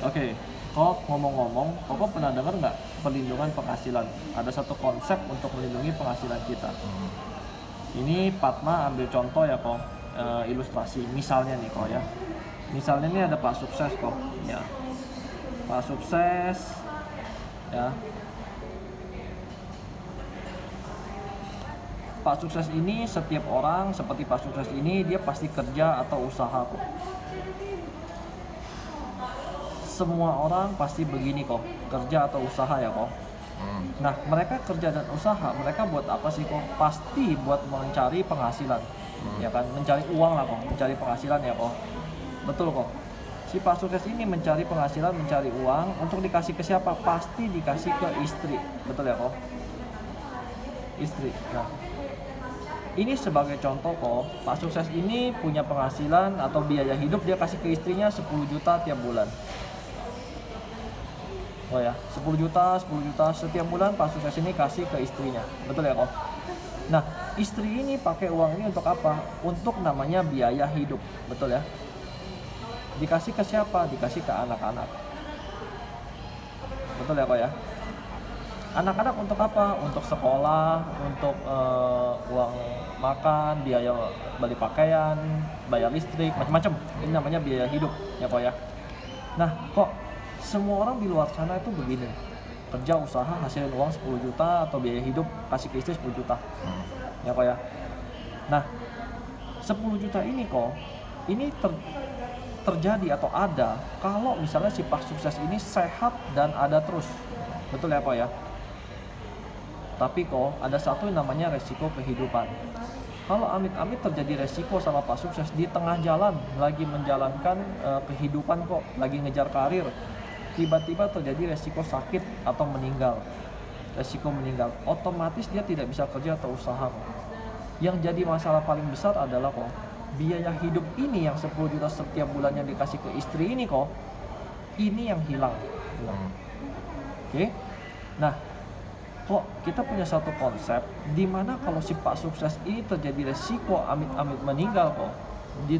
Oke, kok ngomong-ngomong, Koko pernah dengar nggak perlindungan penghasilan? Ada satu konsep untuk melindungi penghasilan kita. Ini Padma ambil contoh ya kok, ilustrasi. Misalnya nih kok ya. Misalnya nih ada Pak Sukses kok. Ya, Pak Sukses. Ya, Pak Sukses ini setiap orang seperti Pak Sukses ini dia pasti kerja atau usaha kok. Semua orang pasti begini kok, kerja atau usaha ya kok. Nah, mereka kerja dan usaha, mereka buat apa sih kok? Pasti buat mencari penghasilan, ya kan? Mencari uang lah kok, mencari penghasilan ya kok. Betul kok. Si Pak Sukses ini mencari penghasilan, mencari uang untuk dikasih ke siapa? Pasti dikasih ke istri, betul ya kok? Istri. Nah, ini sebagai contoh kok, Pak Sukses ini punya penghasilan atau biaya hidup dia kasih ke istrinya 10 juta tiap bulan. Oh ya, 10 juta setiap bulan Pak Sukses ini kasih ke istrinya. Betul ya kok? Nah, istri ini pakai uang ini untuk apa? Untuk namanya biaya hidup. Betul ya? Dikasih ke siapa? Dikasih ke anak-anak. Betul ya kok ya? Anak-anak untuk apa? Untuk sekolah, untuk uang makan, biaya beli pakaian, bayar listrik, macam-macam. Ini namanya biaya hidup ya kok ya? Nah, kok semua orang di luar sana itu begini, kerja usaha hasilin uang 10 juta atau biaya hidup kasih ke istri 10 juta ya kok ya. Nah, 10 juta ini kok ini terjadi atau ada kalau misalnya si Pak Sukses ini sehat dan ada terus, betul ya kok ya. Tapi kok ada satu yang namanya resiko kehidupan. Kalau amit-amit terjadi resiko sama Pak Sukses di tengah jalan lagi menjalankan kehidupan kok, lagi ngejar karir, tiba-tiba terjadi resiko sakit atau meninggal, resiko meninggal, otomatis dia tidak bisa kerja atau usaha kok. Yang jadi masalah paling besar adalah kok biaya hidup ini yang 10 juta setiap bulannya dikasih ke istri ini kok, ini yang hilang. Oke? Nah, kok kita punya satu konsep di mana kalau si Pak Sukses ini terjadi resiko amit-amit meninggal kok,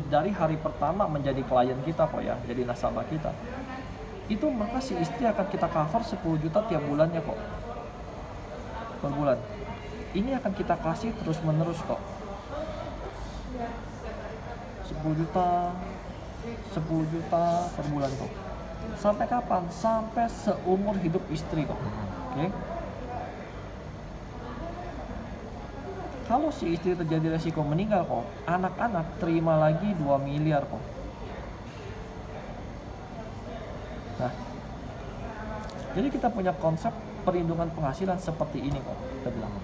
dari hari pertama menjadi klien kita kok ya, jadi nasabah kita, itu maka si istri akan kita cover 10 juta tiap bulannya kok, per bulan. Ini akan kita kasih terus menerus kok, 10 juta 10 juta per bulan kok. Sampai kapan? Sampai seumur hidup istri kok. Oke? Kalau si istri terjadi resiko meninggal kok, anak-anak terima lagi 2 miliar kok. Nah, jadi kita punya konsep perlindungan penghasilan seperti ini kok, kita bilang.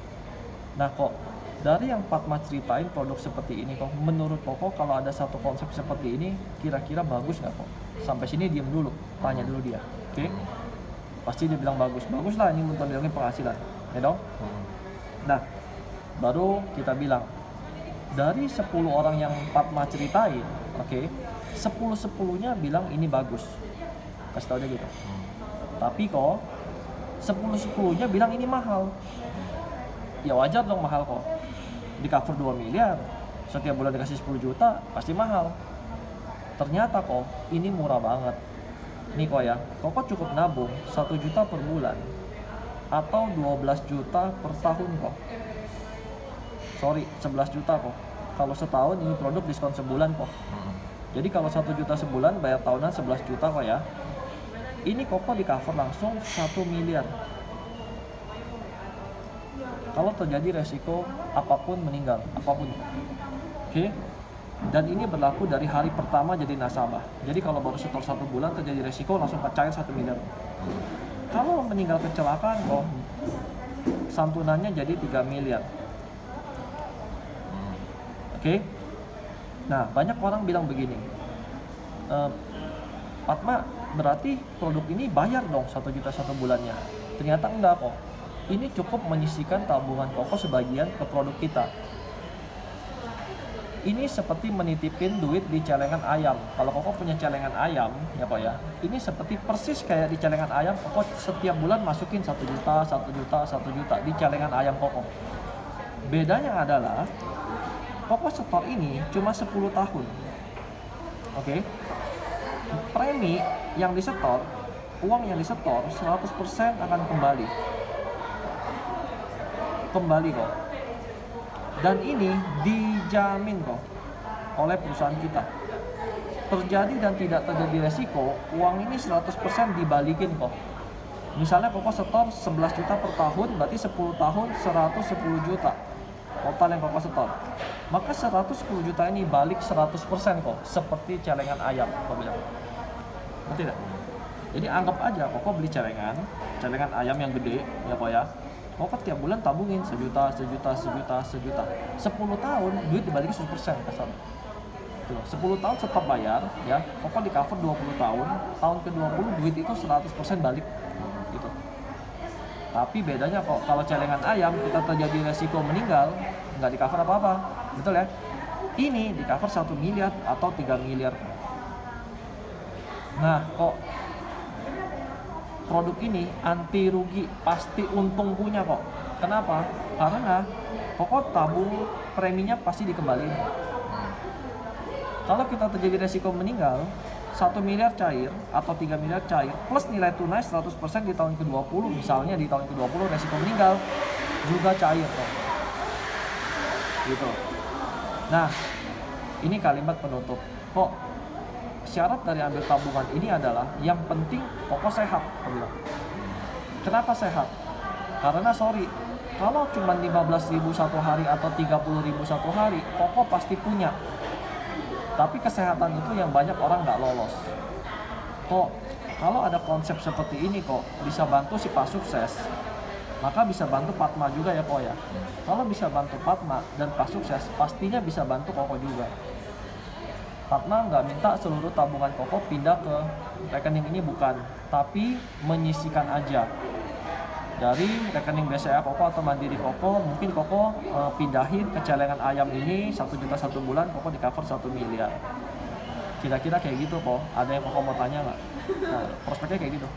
Nah kok, dari yang Padma ceritain produk seperti ini kok, menurut Koko kalau ada satu konsep seperti ini, kira-kira bagus nggak kok? Sampai sini diem dulu, tanya dulu dia, oke? Pasti dia bilang bagus, bagus lah ini untuk dilindungi penghasilan, ya dong? Nah, baru kita bilang, dari 10 orang yang Padma ceritain, oke, 10-10-nya bilang ini bagus. Kasih tau dia gitu. Tapi kok 10-10-nya bilang ini mahal. Ya wajar dong mahal kok. Di cover 2 miliar, setiap bulan dikasih 10 juta, pasti mahal. Ternyata kok ini murah banget. Nih kok ya, kok cukup nabung 1 juta per bulan atau 12 juta per tahun kok. Sorry, 11 juta kok. Kalau setahun ini produk diskon sebulan kok. Jadi kalau 1 juta sebulan bayar tahunan 11 juta kok ya. Ini Koko di cover langsung 1 miliar. Kalau terjadi resiko apapun meninggal, apapun. Oke? Dan ini berlaku dari hari pertama jadi nasabah. Jadi kalau baru setor 1 bulan terjadi resiko langsung cair 1 miliar. Kalau meninggal kecelakaan kok santunannya jadi 3 miliar. Oke? Nah, banyak orang bilang begini. Padma, berarti produk ini bayar dong 1 juta 1 bulannya. Ternyata enggak kok. Ini cukup menyisihkan tabungan Koko sebagian ke produk kita. Ini seperti menitipin duit di celengan ayam. Kalau Koko punya celengan ayam, ya kok ya. Ini seperti persis kayak di celengan ayam, Koko setiap bulan masukin 1 juta, 1 juta, 1 juta di celengan ayam Koko. Bedanya adalah Koko setor ini cuma 10 tahun. Oke? premi yang disetor, uang yang disetor 100% akan kembali kok, dan ini dijamin kok oleh perusahaan kita. Terjadi dan tidak terjadi resiko, uang ini 100% dibalikin kok. Misalnya Koko setor 11 juta per tahun, berarti 10 tahun 110 juta total yang Koko setor. Maka 110 juta ini balik 100% kok, seperti celengan ayam Koko bilang. Ngerti tidak? Jadi anggap aja Koko beli celengan ayam yang gede ya kok ya. Koko tiap bulan tabungin sejuta. 10 tahun duit dibalikin 100% kasar. 10 tahun tetap bayar ya, Koko di cover 20 tahun, tahun ke-20 duit itu 100% balik gitu. Tapi bedanya kok kalau celengan ayam kita terjadi resiko meninggal, nggak di cover apa-apa, betul ya? Ini di cover 1 miliar atau 3 miliar. Nah kok produk ini anti rugi, pasti untung punya kok. Kenapa? Karena Koko tabung preminya pasti dikembaliin. Kalau kita terjadi resiko meninggal, 1 miliar cair atau 3 miliar cair plus nilai tunai 100% di tahun ke-20, misalnya di tahun ke-20 resiko meninggal juga cair kok. Gitu. Nah, ini kalimat penutup. Kok syarat dari ambil tabungan ini adalah yang penting Koko sehat, Koko bilang. Kenapa sehat? Karena kalau cuma 15.000 satu hari atau 30.000 satu hari, Koko pasti punya. Tapi kesehatan itu yang banyak orang nggak lolos. Kok kalau ada konsep seperti ini kok bisa bantu si Pak Sukses, maka bisa bantu Padma juga ya kok ya. Kalau bisa bantu Padma dan Pak Sukses, pastinya bisa bantu Koko juga. Padma nggak minta seluruh tabungan Koko pindah ke rekening ini, bukan, tapi menyisikan aja. Dari rekening BCA Koko atau Mandiri Koko, mungkin Koko pindahin ke celengan ayam ini 1 juta satu bulan, Koko di cover 1 miliar. Kira-kira kayak gitu kok. Ada yang Koko mau tanya nggak? Nah, prospeknya kayak gitu.